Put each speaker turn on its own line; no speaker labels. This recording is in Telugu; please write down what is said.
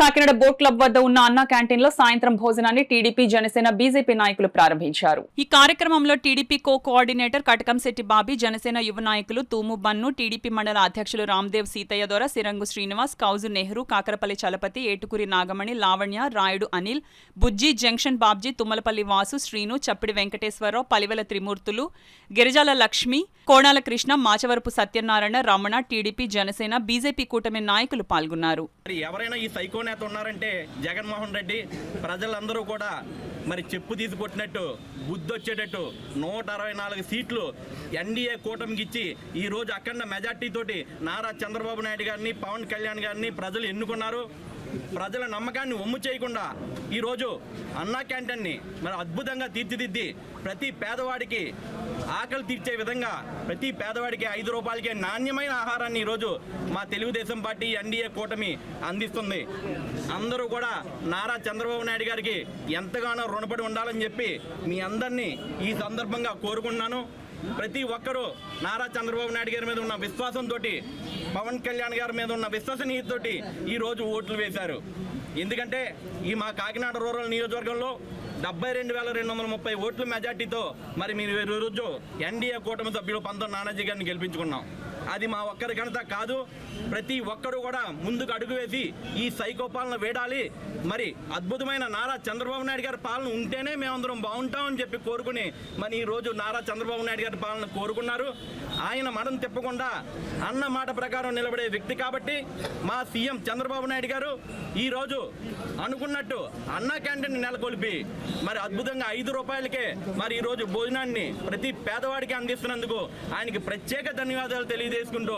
కాకినాడ బోట్ క్లబ్ వద్ద ఉన్న అన్నా క్యాంటీన్ లో సాయంత్రం భోజనాన్ని టీడీపీ జనసేన బీజేపీ నాయకులు ప్రారంభించారు. ఈ కార్యక్రమంలో టీడీపీ కోఆర్డినేటర్ కటకంశెట్టి బాబీ, జనసేన యువ నాయకులు తూము బన్ను, టీడీపీ మండల అధ్యక్షులు రామ్దేవ్ సీతయ్య దొర, సిరంగు శ్రీనివాస్, కౌజు నెహ్రూ, కాకరపల్లి చలపతి, ఏటుకూరి నాగమణి, లావణ్య, రాయుడు అనిల్, బుజ్జి, జంక్షన్ బాబ్జీ, తుమ్మలపల్లి వాసు, శ్రీను, చప్పిడి వెంకటేశ్వరరావు, పలివెల త్రిమూర్తులు, గిరిజాల లక్ష్మి, కోణాల కృష్ణ, మాచవరపు సత్యనారాయణ, రమణ, టీడీపీ, జనసేన, బీజేపీ కూటమి నాయకులు పాల్గొన్నారు.
ఎవరైనా ఈ సైకో నేత ఉన్నారంటే జగన్మోహన్ రెడ్డి. ప్రజలందరూ కూడా మరి చెప్పు తీసుకొట్టినట్టు బుద్ధి వచ్చేటట్టు 164 సీట్లు ఎన్డీఏ కూటమికి ఇచ్చి ఈ రోజు అఖండ మెజార్టీ తోటి నారా చంద్రబాబు నాయుడు గారిని, పవన్ కళ్యాణ్ గారిని ప్రజలు ఎన్నుకున్నారు. ప్రజల నమ్మకాన్ని ఒమ్ము చేయకుండా ఈరోజు అన్నా క్యాంటీన్ని మరి అద్భుతంగా తీర్చిదిద్ది ప్రతి పేదవాడికి ఆకలి తీర్చే విధంగా ప్రతి పేదవాడికి 5 రూపాయలకే నాణ్యమైన ఆహారాన్ని ఈరోజు మా తెలుగుదేశం పార్టీ ఎన్డీఏ కూటమి అందిస్తుంది. అందరూ కూడా నారా చంద్రబాబు నాయుడు గారికి ఎంతగానో రుణపడి ఉండాలని చెప్పి మీ అందరినీ ఈ సందర్భంగా కోరుకుంటున్నాను. ప్రతి ఒక్కరూ నారా చంద్రబాబు నాయుడు గారి మీద ఉన్న విశ్వాసంతో, పవన్ కళ్యాణ్ గారి మీద ఉన్న విశ్వసనీయతతోటి ఈరోజు ఓట్లు వేశారు. ఎందుకంటే ఈ మా కాకినాడ రూరల్ నియోజకవర్గంలో 72,230 ఓట్ల మెజార్టీతో మరి మీరు ఈరోజు ఎన్డీఏ కూటమి సభ్యులు పంతం నానాజీ గారిని గెలిపించుకున్నాం. అది మా ఒక్కరి ఘనత కాదు. ప్రతి ఒక్కరూ కూడా ముందుకు అడుగు వేసి ఈ సైకో పాలన వేడాలి. మరి అద్భుతమైన నారా చంద్రబాబు నాయుడు గారి పాలన ఉంటేనే మేమందరం బాగుంటామని చెప్పి కోరుకుని మరి ఈరోజు నారా చంద్రబాబు నాయుడు గారి పాలన కోరుకున్నారు. ఆయన మడం తిప్పకుండా అన్న మాట ప్రకారం నిలబడే వ్యక్తి కాబట్టి మా సీఎం చంద్రబాబు నాయుడు గారు ఈరోజు అనుకున్నట్టు అన్నా క్యాంటీన్ నెలకొల్పి మరి అద్భుతంగా 5 రూపాయలకే మరి ఈరోజు భోజనాన్ని ప్రతి పేదవాడికి అందిస్తున్నందుకు ఆయనకి ప్రత్యేక ధన్యవాదాలు తెలియజేసుకుంటూ